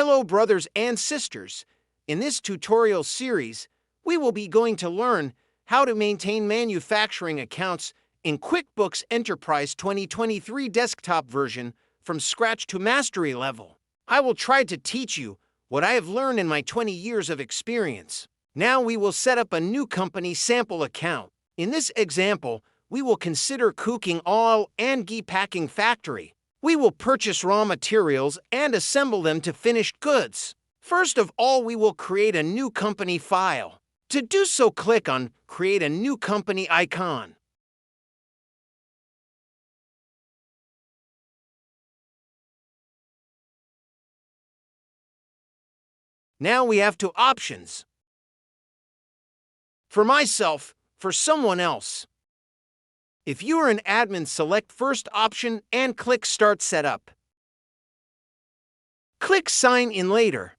Hello, brothers and sisters. In this tutorial series, we will be going to learn how to maintain manufacturing accounts in QuickBooks Enterprise 2023 desktop version from scratch to mastery level. I will try to teach you what I have learned in my 20 years of experience. Now we will set up a new company sample account. In this example, we will consider cooking oil and ghee packing factory. We will purchase raw materials and assemble them to finished goods. First of all, we will create a new company file. To do so, click on Create a New Company icon. Now we have two options. For myself, for someone else. If you are an admin, select first option and click Start Setup. Click Sign in later.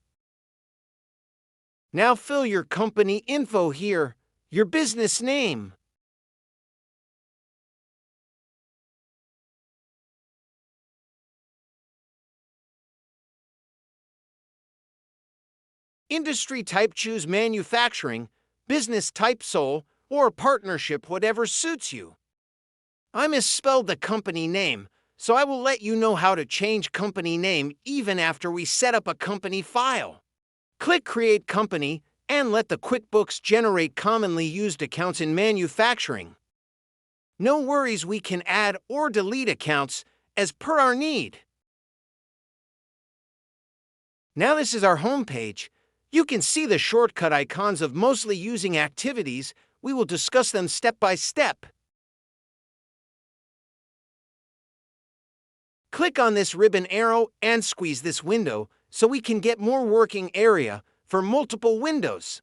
Now fill your company info here, your business name, industry type, choose manufacturing, business type sole, or partnership, whatever suits you. I misspelled the company name, so I will let you know how to change company name even after we set up a company file. Click Create Company and let the QuickBooks generate commonly used accounts in manufacturing. No worries, we can add or delete accounts as per our need. Now this is our home page. You can see the shortcut icons of mostly using activities. We will discuss them step by step. Click on this ribbon arrow and squeeze this window so we can get more working area for multiple windows.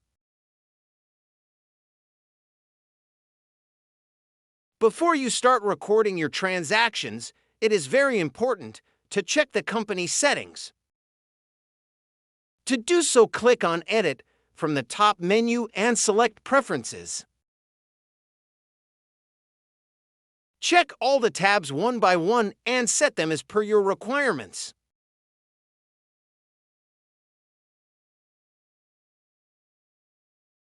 Before you start recording your transactions, it is very important to check the company settings. To do so, click on Edit from the top menu and select Preferences. Check all the tabs one by one and set them as per your requirements.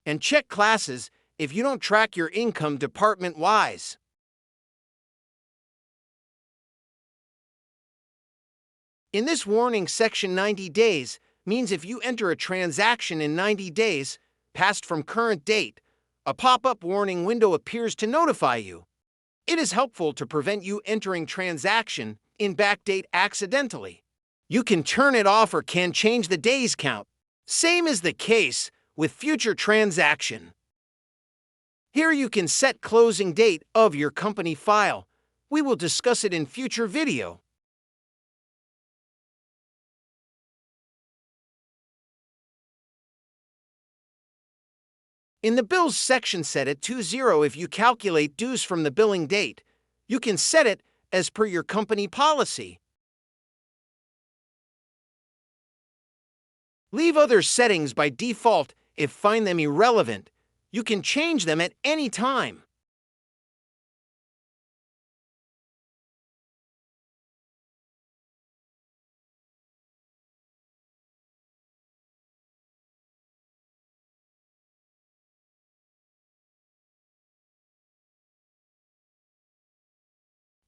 And check classes if you don't track your income department-wise. In this warning section, 90 days means if you enter a transaction in 90 days, past from current date, a pop-up warning window appears to notify you. It is helpful to prevent you entering transaction in backdate accidentally. You can turn it off or can change the days count. Same is the case with future transaction. Here you can set closing date of your company file. We will discuss it in future video. In the Bills section, set it to 0 if you calculate dues from the billing date. You can set it as per your company policy. Leave other settings by default if find them irrelevant. You can change them at any time.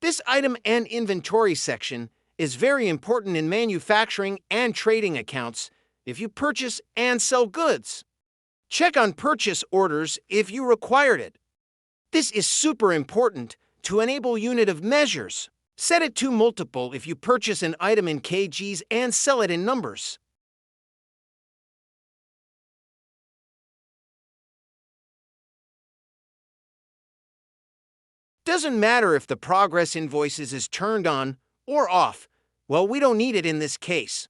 This item and inventory section is very important in manufacturing and trading accounts if you purchase and sell goods. Check on purchase orders if you required it. This is super important to enable unit of measures. Set it to multiple if you purchase an item in kgs and sell it in numbers. Doesn't matter if the progress invoices is turned on or off. Well, we don't need it in this case.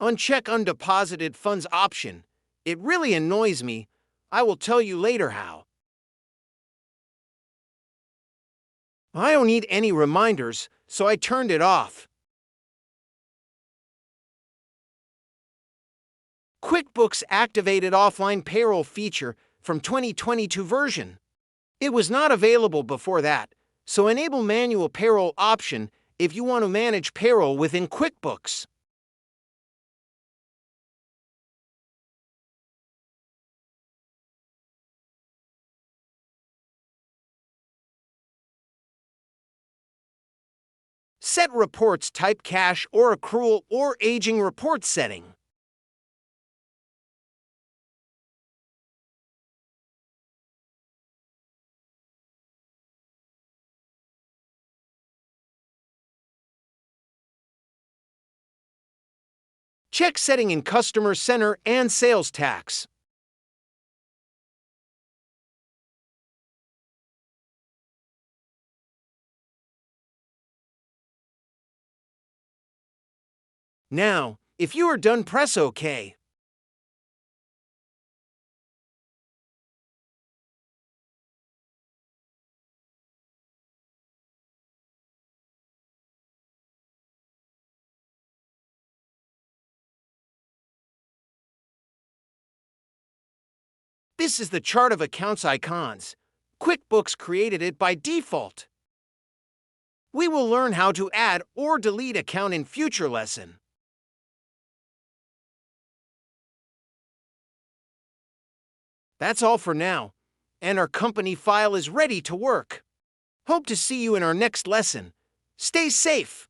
Uncheck undeposited funds option. It really annoys me. I will tell you later how. I don't need any reminders, so I turned it off. QuickBooks activated offline payroll feature from 2022 version. It was not available before that, so enable manual payroll option if you want to manage payroll within QuickBooks. Set reports type cash or accrual or aging report setting. Check setting in Customer Center and Sales Tax. Now, if you are done, press OK. This is the chart of accounts icons. QuickBooks created it by default. We will learn how to add or delete account in future lesson. That's all for now, and our company file is ready to work. Hope to see you in our next lesson. Stay safe.